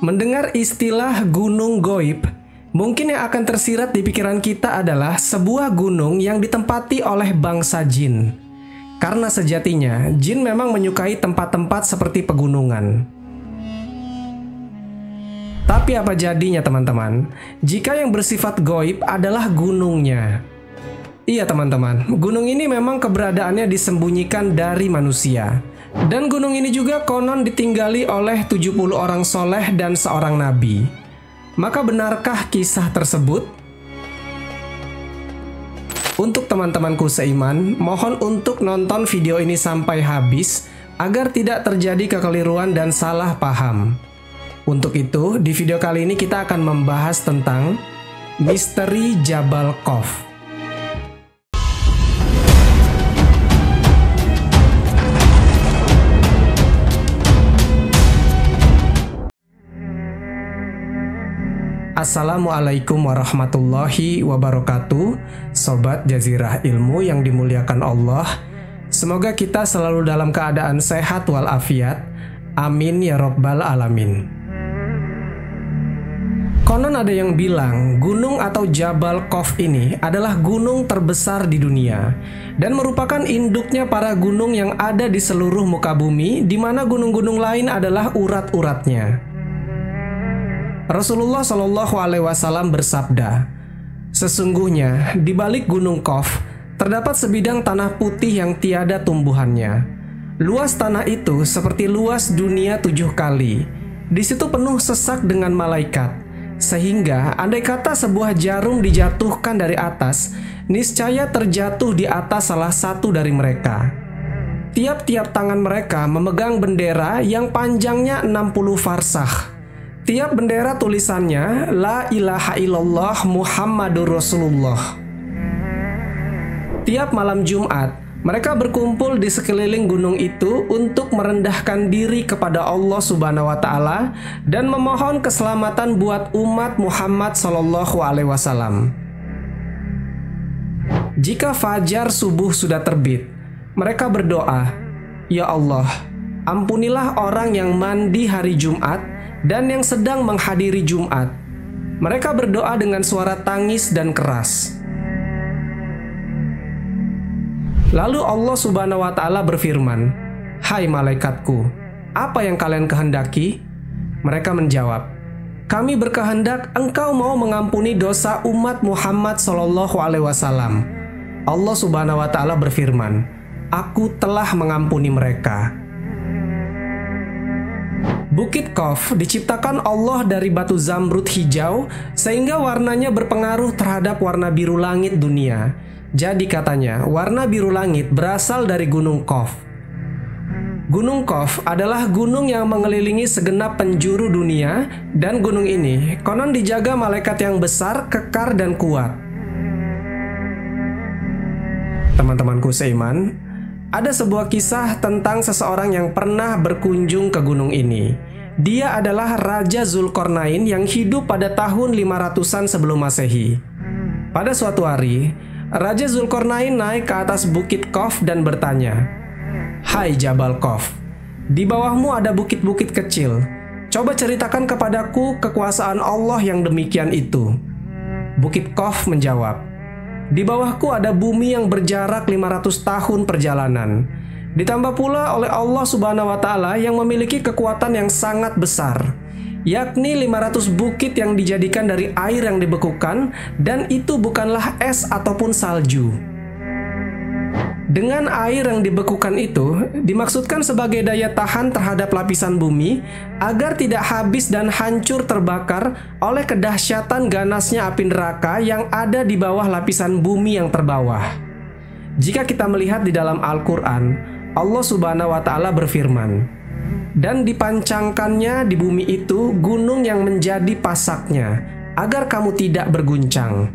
Mendengar istilah gunung goib, mungkin yang akan tersirat di pikiran kita adalah sebuah gunung yang ditempati oleh bangsa jin. Karena sejatinya, jin memang menyukai tempat-tempat seperti pegunungan. Tapi apa jadinya teman-teman, jika yang bersifat goib adalah gunungnya? Iya teman-teman, gunung ini memang keberadaannya disembunyikan dari manusia. Dan gunung ini juga konon ditinggali oleh 70 orang soleh dan seorang nabi. Maka benarkah kisah tersebut? Untuk teman-temanku seiman, mohon untuk nonton video ini sampai habis agar tidak terjadi kekeliruan dan salah paham. Untuk itu, di video kali ini kita akan membahas tentang misteri Jabal Qaf. Assalamualaikum warahmatullahi wabarakatuh, Sobat Jazirah Ilmu yang dimuliakan Allah. Semoga kita selalu dalam keadaan sehat walafiat. Amin ya Rabbal Alamin. Konon ada yang bilang gunung atau Jabal Qaf ini adalah gunung terbesar di dunia dan merupakan induknya para gunung yang ada di seluruh muka bumi, di mana gunung-gunung lain adalah urat-uratnya. Rasulullah Shallallahu Alaihi Wasallam bersabda, sesungguhnya di balik gunung Qaf terdapat sebidang tanah putih yang tiada tumbuhannya. Luas tanah itu seperti luas dunia 7 kali. Di situ penuh sesak dengan malaikat, sehingga andai kata sebuah jarum dijatuhkan dari atas, niscaya terjatuh di atas salah satu dari mereka. Tiap-tiap tangan mereka memegang bendera yang panjangnya 60 farsakh. Tiap bendera tulisannya La ilaha illallah Muhammadur Rasulullah. Tiap malam Jumat, mereka berkumpul di sekeliling gunung itu untuk merendahkan diri kepada Allah Subhanahu wa Ta'ala dan memohon keselamatan buat umat Muhammad Sallallahu Alaihi Wasallam. Jika fajar subuh sudah terbit, mereka berdoa, "Ya Allah, ampunilah orang yang mandi hari Jumat dan yang sedang menghadiri Jumat." Mereka berdoa dengan suara tangis dan keras. Lalu Allah Subhanahu wa Ta'ala berfirman, "Hai malaikatku, apa yang kalian kehendaki?" Mereka menjawab, "Kami berkehendak engkau mau mengampuni dosa umat Muhammad Sallallahu Alaihi Wasallam." Allah Subhanahu wa Ta'ala berfirman, "Aku telah mengampuni mereka." Bukit Qaf diciptakan Allah dari batu zamrud hijau sehingga warnanya berpengaruh terhadap warna biru langit dunia. Jadi katanya, warna biru langit berasal dari gunung Qaf. Gunung Qaf adalah gunung yang mengelilingi segenap penjuru dunia, dan gunung ini konon dijaga malaikat yang besar, kekar, dan kuat. Teman-temanku seiman, ada sebuah kisah tentang seseorang yang pernah berkunjung ke gunung ini. Dia adalah Raja Zulkarnain yang hidup pada tahun 500-an sebelum Masehi. Pada suatu hari, Raja Zulkarnain naik ke atas bukit Qaf dan bertanya, "Hai Jabal Qaf, di bawahmu ada bukit-bukit kecil. Coba ceritakan kepadaku kekuasaan Allah yang demikian itu." Bukit Qaf menjawab, "Di bawahku ada bumi yang berjarak 500 tahun perjalanan. Ditambah pula oleh Allah Subhanahu wa Ta'ala yang memiliki kekuatan yang sangat besar, yakni 500 bukit yang dijadikan dari air yang dibekukan, dan itu bukanlah es ataupun salju." Dengan air yang dibekukan itu dimaksudkan sebagai daya tahan terhadap lapisan bumi agar tidak habis dan hancur terbakar oleh kedahsyatan ganasnya api neraka yang ada di bawah lapisan bumi yang terbawah. Jika kita melihat di dalam Al-Quran, Allah Subhanahu wa Ta'ala berfirman, "Dan dipancangkannya di bumi itu gunung yang menjadi pasaknya, agar kamu tidak berguncang."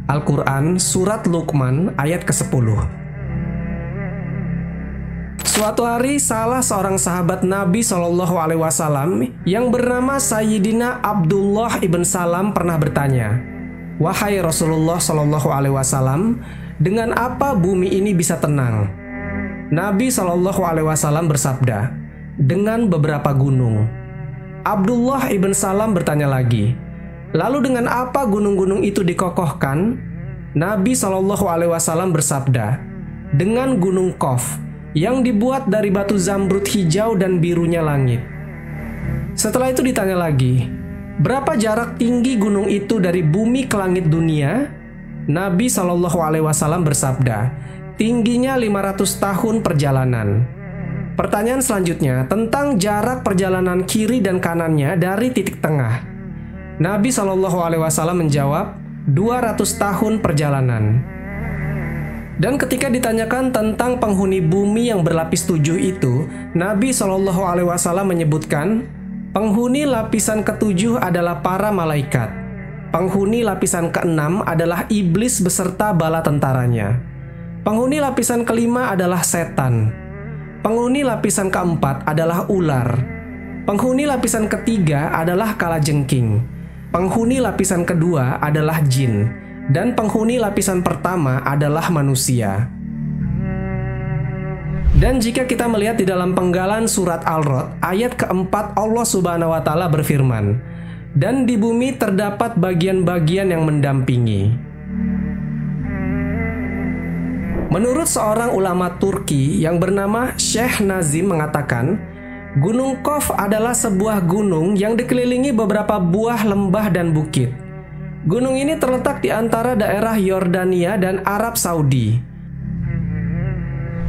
Al-Quran Surat Luqman ayat ke-10. Suatu hari salah seorang sahabat Nabi Shallallahu Alaihi Wasallam yang bernama Sayyidina Abdullah ibn Salam pernah bertanya, "Wahai Rasulullah Shallallahu Alaihi Wasallam, dengan apa bumi ini bisa tenang?" Nabi Shallallahu Alaihi Wasallam bersabda, "Dengan beberapa gunung." Abdullah ibn Salam bertanya lagi, "Lalu dengan apa gunung-gunung itu dikokohkan?" Nabi SAW bersabda, "Dengan gunung Qaf yang dibuat dari batu zamrud hijau dan birunya langit." Setelah itu ditanya lagi, "Berapa jarak tinggi gunung itu dari bumi ke langit dunia?" Nabi SAW bersabda, "Tingginya 500 tahun perjalanan." Pertanyaan selanjutnya tentang jarak perjalanan kiri dan kanannya dari titik tengah. Nabi SAW menjawab, 200 tahun perjalanan. Dan ketika ditanyakan tentang penghuni bumi yang berlapis 7 itu, Nabi SAW menyebutkan, penghuni lapisan ke-7 adalah para malaikat. Penghuni lapisan ke-6 adalah iblis beserta bala tentaranya. Penghuni lapisan ke-5 adalah setan. Penghuni lapisan ke-4 adalah ular. Penghuni lapisan ke-3 adalah kalajengking. Penghuni lapisan kedua adalah jin. Dan penghuni lapisan pertama adalah manusia. Dan jika kita melihat di dalam penggalan surat Al-Rod ayat ke-4, Allah Subhanahu wa Ta'ala berfirman, "Dan di bumi terdapat bagian-bagian yang mendampingi." Menurut seorang ulama Turki yang bernama Syekh Nazim mengatakan, Gunung Qaf adalah sebuah gunung yang dikelilingi beberapa buah lembah dan bukit. Gunung ini terletak di antara daerah Yordania dan Arab Saudi.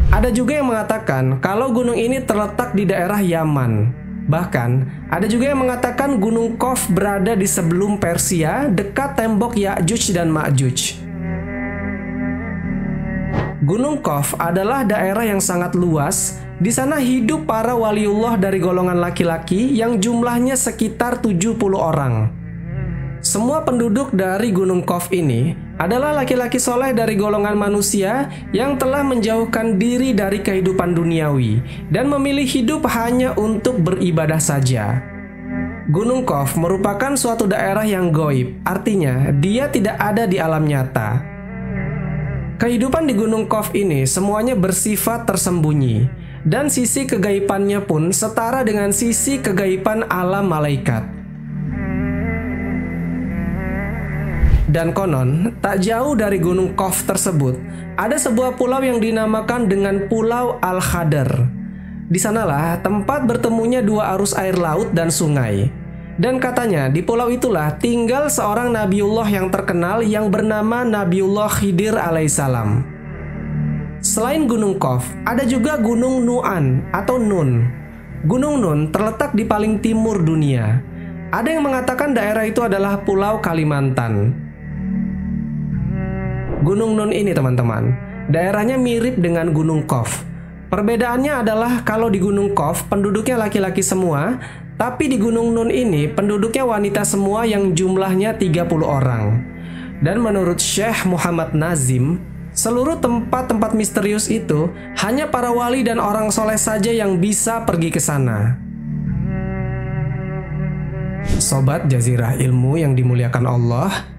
Ada juga yang mengatakan kalau gunung ini terletak di daerah Yaman. Bahkan, ada juga yang mengatakan Gunung Qaf berada di sebelum Persia, dekat tembok Ya'juj dan Ma'juj. Gunung Qaf adalah daerah yang sangat luas. Di sana hidup para waliullah dari golongan laki-laki yang jumlahnya sekitar 70 orang. Semua penduduk dari Gunung Qaf ini adalah laki-laki soleh dari golongan manusia yang telah menjauhkan diri dari kehidupan duniawi dan memilih hidup hanya untuk beribadah saja. Gunung Qaf merupakan suatu daerah yang gaib, artinya dia tidak ada di alam nyata. Kehidupan di Gunung Qaf ini semuanya bersifat tersembunyi, dan sisi kegaibannya pun setara dengan sisi kegaiban alam malaikat. Dan konon, tak jauh dari Gunung Qaf tersebut, ada sebuah pulau yang dinamakan dengan Pulau Al-Khadar. Di sanalah tempat bertemunya dua arus air laut dan sungai. Dan katanya di pulau itulah tinggal seorang Nabiullah yang terkenal yang bernama Nabiullah Khidir alaihissalam. Selain Gunung Qaf, ada juga Gunung Nu'an atau Nun. Gunung Nun terletak di paling timur dunia. Ada yang mengatakan daerah itu adalah Pulau Kalimantan. Gunung Nun ini teman-teman, daerahnya mirip dengan Gunung Qaf. Perbedaannya adalah kalau di Gunung Qaf penduduknya laki-laki semua, tapi di Gunung Nun ini penduduknya wanita semua yang jumlahnya 30 orang. Dan menurut Syekh Muhammad Nazim, seluruh tempat-tempat misterius itu hanya para wali dan orang soleh saja yang bisa pergi ke sana. Sobat Jazirah Ilmu yang dimuliakan Allah,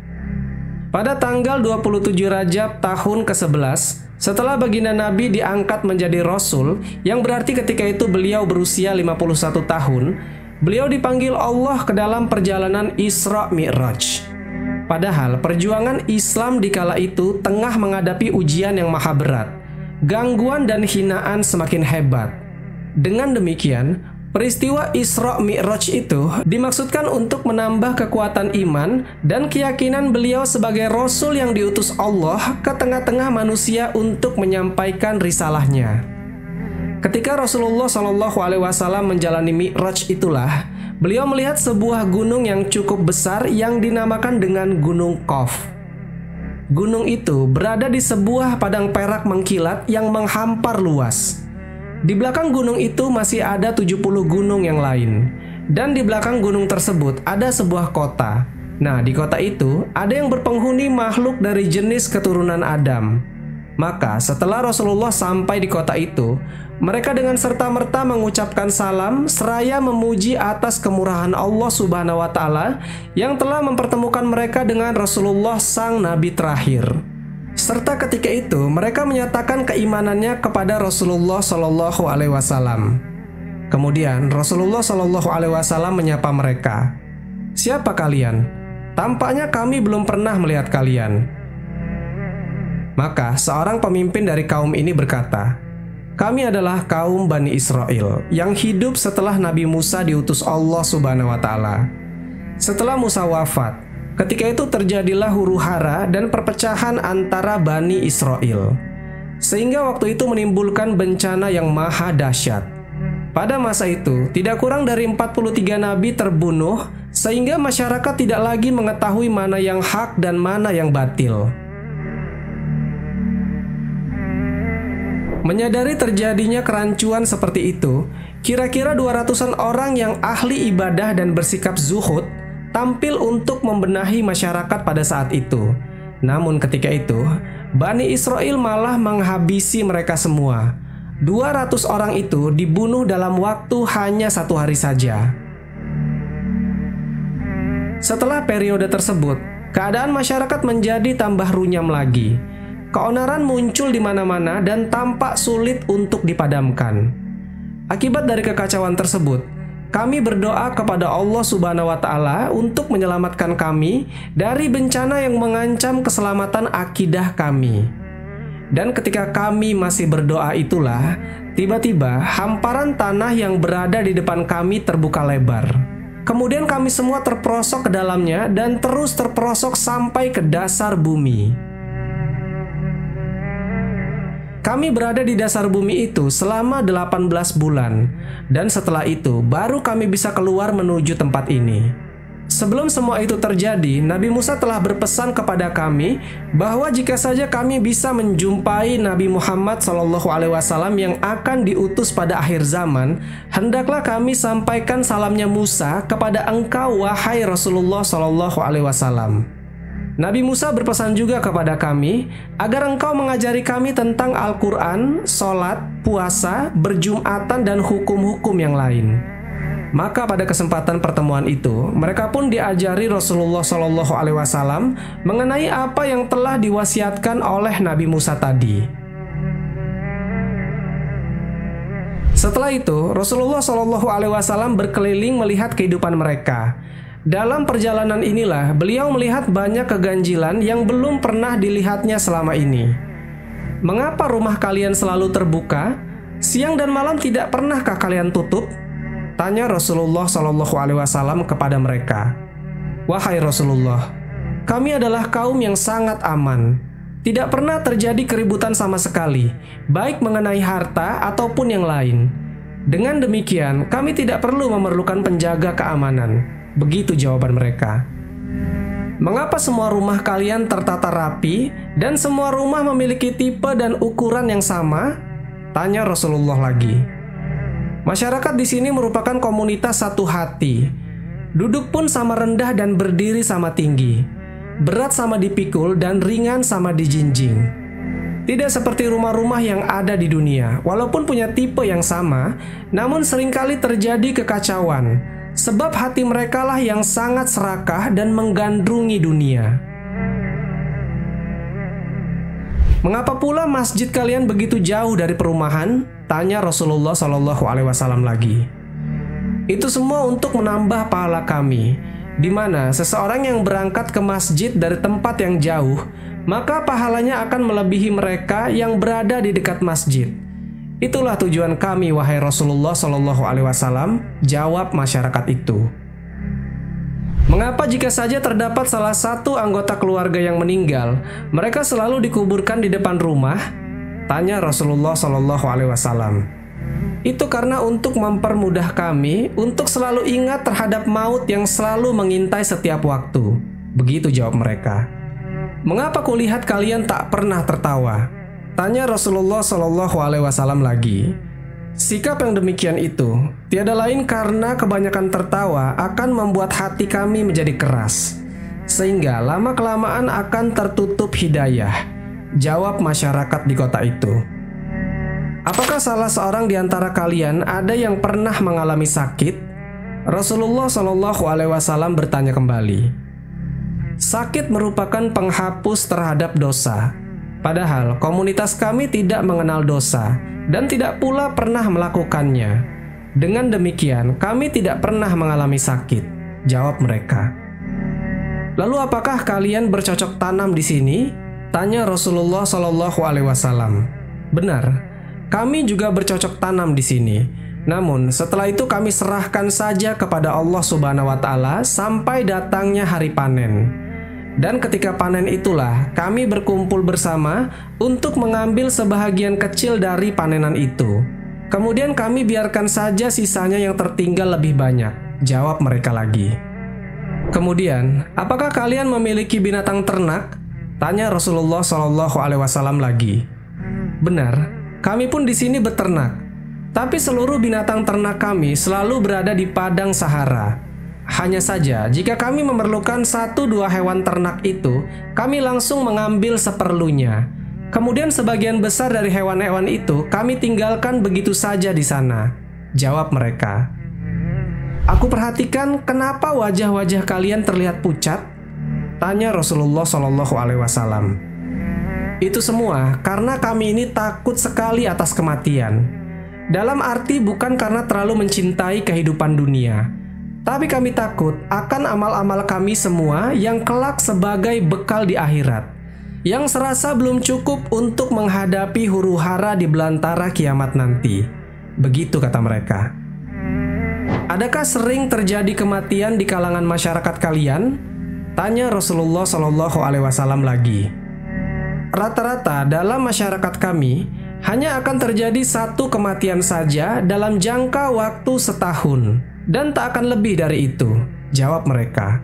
pada tanggal 27 Rajab tahun ke-11, setelah baginda Nabi diangkat menjadi Rasul, yang berarti ketika itu beliau berusia 51 tahun, beliau dipanggil Allah ke dalam perjalanan Isra Mi'raj. Padahal perjuangan Islam di kala itu tengah menghadapi ujian yang maha berat. Gangguan dan hinaan semakin hebat. Dengan demikian, peristiwa Isra Mi'raj itu dimaksudkan untuk menambah kekuatan iman dan keyakinan beliau sebagai Rasul yang diutus Allah ke tengah-tengah manusia untuk menyampaikan risalahnya. Ketika Rasulullah SAW menjalani Mi'raj itulah, beliau melihat sebuah gunung yang cukup besar yang dinamakan dengan Gunung Qaf. Gunung itu berada di sebuah padang perak mengkilat yang menghampar luas. Di belakang gunung itu masih ada 70 gunung yang lain. Dan di belakang gunung tersebut ada sebuah kota. Nah, di kota itu ada yang berpenghuni makhluk dari jenis keturunan Adam. Maka setelah Rasulullah sampai di kota itu, mereka dengan serta-merta mengucapkan salam seraya memuji atas kemurahan Allah Subhanahu wa Ta'ala yang telah mempertemukan mereka dengan Rasulullah sang Nabi terakhir. Serta ketika itu mereka menyatakan keimanannya kepada Rasulullah SAW. Kemudian Rasulullah Shallallahu Alaihi Wasallam menyapa mereka, "Siapa kalian? Tampaknya kami belum pernah melihat kalian." Maka seorang pemimpin dari kaum ini berkata, "Kami adalah kaum Bani Israel yang hidup setelah Nabi Musa diutus Allah Subhanahu wa Ta'ala. Setelah Musa wafat, ketika itu terjadilah huru-hara dan perpecahan antara Bani Israel, sehingga waktu itu menimbulkan bencana yang maha dahsyat. Pada masa itu, tidak kurang dari 43 nabi terbunuh, sehingga masyarakat tidak lagi mengetahui mana yang hak dan mana yang batil." Menyadari terjadinya kerancuan seperti itu, kira-kira 200-an orang yang ahli ibadah dan bersikap zuhud tampil untuk membenahi masyarakat pada saat itu. Namun ketika itu, Bani Israel malah menghabisi mereka semua. 200 orang itu dibunuh dalam waktu hanya 1 hari saja. Setelah periode tersebut, keadaan masyarakat menjadi tambah runyam lagi. Keonaran muncul di mana-mana dan tampak sulit untuk dipadamkan. Akibat dari kekacauan tersebut, kami berdoa kepada Allah Subhanahu wa Ta'ala untuk menyelamatkan kami dari bencana yang mengancam keselamatan akidah kami. Dan ketika kami masih berdoa itulah, tiba-tiba hamparan tanah yang berada di depan kami terbuka lebar. Kemudian kami semua terperosok ke dalamnya dan terus terperosok sampai ke dasar bumi. Kami berada di dasar bumi itu selama 18 bulan, dan setelah itu baru kami bisa keluar menuju tempat ini. Sebelum semua itu terjadi, Nabi Musa telah berpesan kepada kami bahwa jika saja kami bisa menjumpai Nabi Muhammad SAW yang akan diutus pada akhir zaman, hendaklah kami sampaikan salamnya Musa kepada engkau, wahai Rasulullah SAW. Nabi Musa berpesan juga kepada kami agar engkau mengajari kami tentang Al-Quran, sholat, puasa, berjumatan, dan hukum-hukum yang lain. Maka pada kesempatan pertemuan itu, mereka pun diajari Rasulullah SAW mengenai apa yang telah diwasiatkan oleh Nabi Musa tadi. Setelah itu, Rasulullah SAW berkeliling melihat kehidupan mereka. Dalam perjalanan inilah, beliau melihat banyak keganjilan yang belum pernah dilihatnya selama ini. "Mengapa rumah kalian selalu terbuka? Siang dan malam tidak pernahkah kalian tutup?" tanya Rasulullah SAW kepada mereka. "Wahai Rasulullah, kami adalah kaum yang sangat aman. Tidak pernah terjadi keributan sama sekali, baik mengenai harta ataupun yang lain. Dengan demikian, kami tidak perlu memerlukan penjaga keamanan." Begitu jawaban mereka. "Mengapa semua rumah kalian tertata rapi dan semua rumah memiliki tipe dan ukuran yang sama?" tanya Rasulullah lagi. Masyarakat di sini merupakan komunitas satu hati. Duduk pun sama rendah dan berdiri sama tinggi. Berat sama dipikul dan ringan sama dijinjing. Tidak seperti rumah-rumah yang ada di dunia. Walaupun punya tipe yang sama, namun seringkali terjadi kekacauan. Sebab hati merekalah yang sangat serakah dan menggandrungi dunia. "Mengapa pula masjid kalian begitu jauh dari perumahan?" tanya Rasulullah SAW lagi. "Itu semua untuk menambah pahala kami, di mana seseorang yang berangkat ke masjid dari tempat yang jauh, maka pahalanya akan melebihi mereka yang berada di dekat masjid. Itulah tujuan kami, wahai Rasulullah SAW," jawab masyarakat itu. "Mengapa jika saja terdapat salah satu anggota keluarga yang meninggal, mereka selalu dikuburkan di depan rumah?" tanya Rasulullah SAW. "Itu karena untuk mempermudah kami untuk selalu ingat terhadap maut yang selalu mengintai setiap waktu." Begitu jawab mereka. "Mengapa kulihat kalian tak pernah tertawa?" tanya Rasulullah SAW lagi. Sikap yang demikian itu tiada lain karena kebanyakan tertawa akan membuat hati kami menjadi keras, sehingga lama-kelamaan akan tertutup hidayah, jawab masyarakat di kota itu. "Apakah salah seorang di antara kalian ada yang pernah mengalami sakit?" Rasulullah SAW bertanya kembali. Sakit merupakan penghapus terhadap dosa. Padahal komunitas kami tidak mengenal dosa dan tidak pula pernah melakukannya. Dengan demikian, kami tidak pernah mengalami sakit, jawab mereka. Lalu apakah kalian bercocok tanam di sini? Tanya Rasulullah Shallallahu Alaihi Wasallam. Benar, kami juga bercocok tanam di sini. Namun setelah itu kami serahkan saja kepada Allah Subhanahu Wa Taala sampai datangnya hari panen. Dan ketika panen itulah kami berkumpul bersama untuk mengambil sebahagian kecil dari panenan itu. Kemudian kami biarkan saja sisanya yang tertinggal lebih banyak, jawab mereka lagi. Kemudian, apakah kalian memiliki binatang ternak? Tanya Rasulullah Shallallahu Alaihi Wasallam lagi. Benar, kami pun di sini beternak. Tapi seluruh binatang ternak kami selalu berada di padang Sahara. Hanya saja, jika kami memerlukan 1-2 hewan ternak itu, kami langsung mengambil seperlunya. Kemudian sebagian besar dari hewan-hewan itu kami tinggalkan begitu saja di sana, jawab mereka. Aku perhatikan kenapa wajah-wajah kalian terlihat pucat? Tanya Rasulullah Shallallahu Alaihi Wasallam. Itu semua karena kami ini takut sekali atas kematian. Dalam arti bukan karena terlalu mencintai kehidupan dunia, tapi kami takut akan amal-amal kami semua yang kelak sebagai bekal di akhirat, yang serasa belum cukup untuk menghadapi huru-hara di belantara kiamat nanti. Begitu kata mereka. Adakah sering terjadi kematian di kalangan masyarakat kalian? Tanya Rasulullah Shallallahu Alaihi Wasallam lagi. Rata-rata dalam masyarakat kami hanya akan terjadi 1 kematian saja dalam jangka waktu setahun, dan tak akan lebih dari itu, jawab mereka.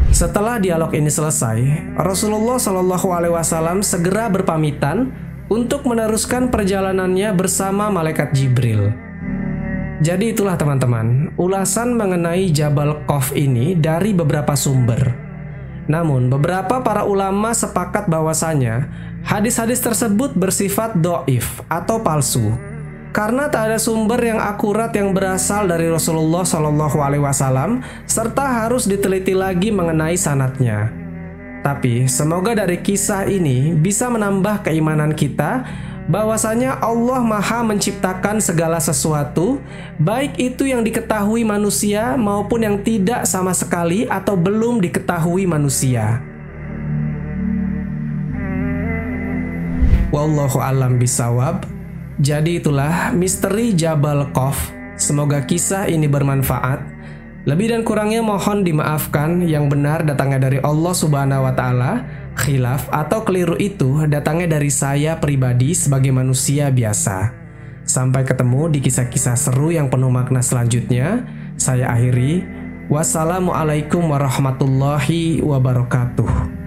Setelah dialog ini selesai, Rasulullah Shallallahu Alaihi Wasallam segera berpamitan untuk meneruskan perjalanannya bersama malaikat Jibril. Jadi itulah teman-teman, ulasan mengenai Jabal Qaf ini dari beberapa sumber. Namun beberapa para ulama sepakat bahwasanya hadis-hadis tersebut bersifat do'if atau palsu, karena tak ada sumber yang akurat yang berasal dari Rasulullah Shallallahu Alaihi Wasallam, serta harus diteliti lagi mengenai sanadnya. Tapi semoga dari kisah ini bisa menambah keimanan kita bahwasanya Allah Maha menciptakan segala sesuatu, baik itu yang diketahui manusia maupun yang tidak sama sekali atau belum diketahui manusia. Wallahu a'lam bishawab. Jadi itulah misteri Jabal Qaf. Semoga kisah ini bermanfaat. Lebih dan kurangnya mohon dimaafkan. Yang benar datangnya dari Allah Subhanahu wa Ta'ala. Khilaf atau keliru itu datangnya dari saya pribadi sebagai manusia biasa. Sampai ketemu di kisah-kisah seru yang penuh makna selanjutnya. Saya akhiri. Wassalamualaikum warahmatullahi wabarakatuh.